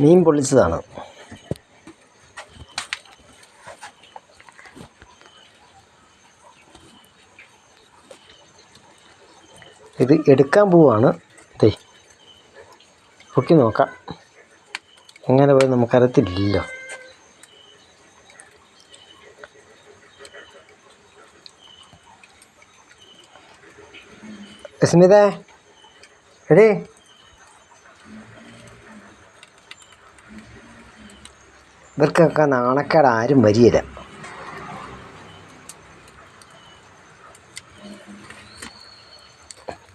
മീൻ പൊള്ളിച്ചതാണ്. ഇത് എടുക്കാൻ പോവാണ്. പൊക്കി നോക്കാം. എങ്ങനെ പോയി നമുക്കറിയത്തില്ലല്ലോ. സ്മിത എടേ, ഇവർക്കൊക്കെ നാണക്കേട്, ആരും വരികയില്ല.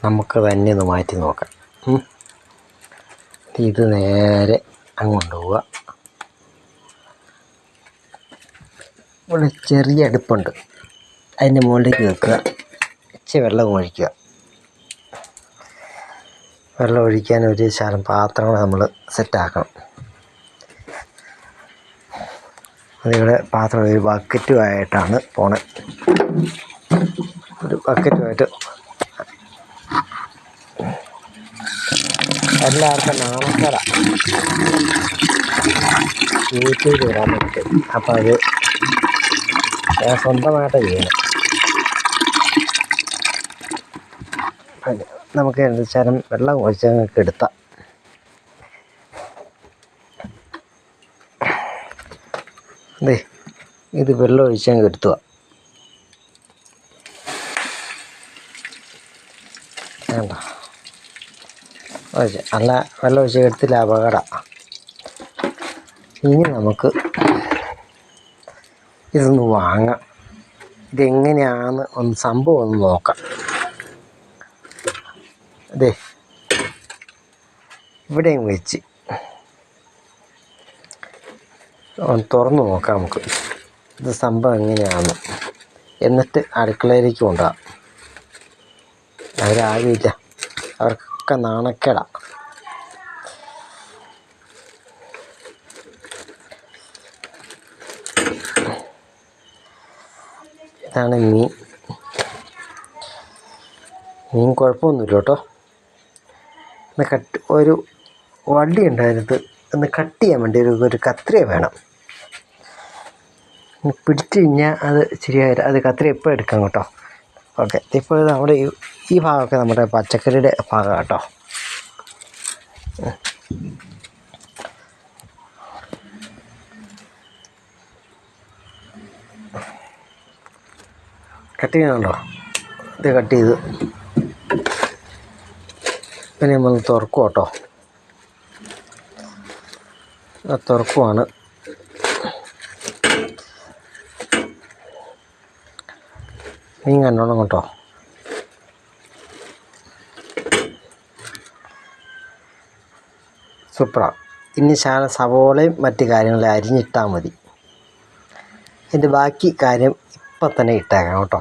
നമുക്ക് തന്നെ ഒന്ന് മാറ്റി നോക്കാം. ഇത് നേരെ അങ്ങോട്ട് പോവുക. ഇവിടെ ചെറിയ അടുപ്പുണ്ട്, അതിൻ്റെ മുകളിലേക്ക് വെക്കുക. ഇച്ചിരി വെള്ളം ഒഴിക്കുക. വെള്ളം ഒഴിക്കാൻ ഒരു ശകലം പാത്രങ്ങൾ നമ്മൾ സെറ്റാക്കണം. അതിവിടെ പാത്രം ഒരു ബക്കറ്റുമായിട്ടാണ് പോണേ. ഒരു ബക്കറ്റുമായിട്ട് എല്ലാവർക്കും നാമക്കട യൂട്യൂബിൽ ഇടാൻ പറ്റും. അപ്പം അത് ഞാൻ സ്വന്തമായിട്ട് ചെയ്യണം. നമുക്ക് എന്ത് വെച്ചാലും വെള്ളം ഒഴിച്ച് ഞങ്ങൾക്ക് എടുത്താം. അതെ, ഇത് വെള്ളം ഒഴിച്ച് ഞങ്ങൾക്ക് എടുത്തുക. വേണ്ട ഒഴിച്ച് അല്ല, വെള്ളം ഒഴിച്ച് എടുത്തില്ല, അപകടം. ഇനി നമുക്ക് ഇതൊന്ന് വാങ്ങാം. ഇതെങ്ങനെയാണ് ഒന്ന് സംഭവം ഒന്ന് നോക്കാം. അതെ, ഇവിടെയും വെച്ച് ഒന്ന് തുറന്ന് നോക്കാം നമുക്ക് ഇത് സംഭവം എങ്ങനെയാണ്. എന്നിട്ട് അടുക്കളയിലേക്ക് കൊണ്ടുപോകാം. അവരാരുമില്ല, അവർക്കൊക്കെ നാണക്കേടാ. ഇതാണ് മീൻ. കുഴപ്പമൊന്നുമില്ല കേട്ടോ. ഒരു വള്ളി ഉണ്ടായിരുന്നത് ഒന്ന് കട്ട് ചെയ്യാൻ വേണ്ടി ഒരു കത്രിക വേണം. പിടിച്ചു കഴിഞ്ഞാൽ അത് ശരിയായില്ല. അത് കത്രിക ഇപ്പോൾ എടുക്കാം കേട്ടോ. ഓക്കെ, ഇപ്പോൾ നമ്മുടെ ഈ ഭാഗമൊക്കെ നമ്മുടെ പച്ചക്കറിയുടെ ഭാഗം കേട്ടോ. കട്ട് ചെയ്യണമല്ലോ. ഇത് കട്ട് ചെയ്ത് പിന്നെ നമ്മൾ തുറക്കും കേട്ടോ. തുറക്കുവാണ്. മീൻ കണ്ടോണം കേട്ടോ. സൂപ്പറാണ്. ഇനി സവോളയും മറ്റു കാര്യങ്ങളും അരിഞ്ഞിട്ടാൽ മതി. ഇതിൻ്റെ ബാക്കി കാര്യം ഇപ്പം തന്നെ ഇട്ടേക്കാം കേട്ടോ.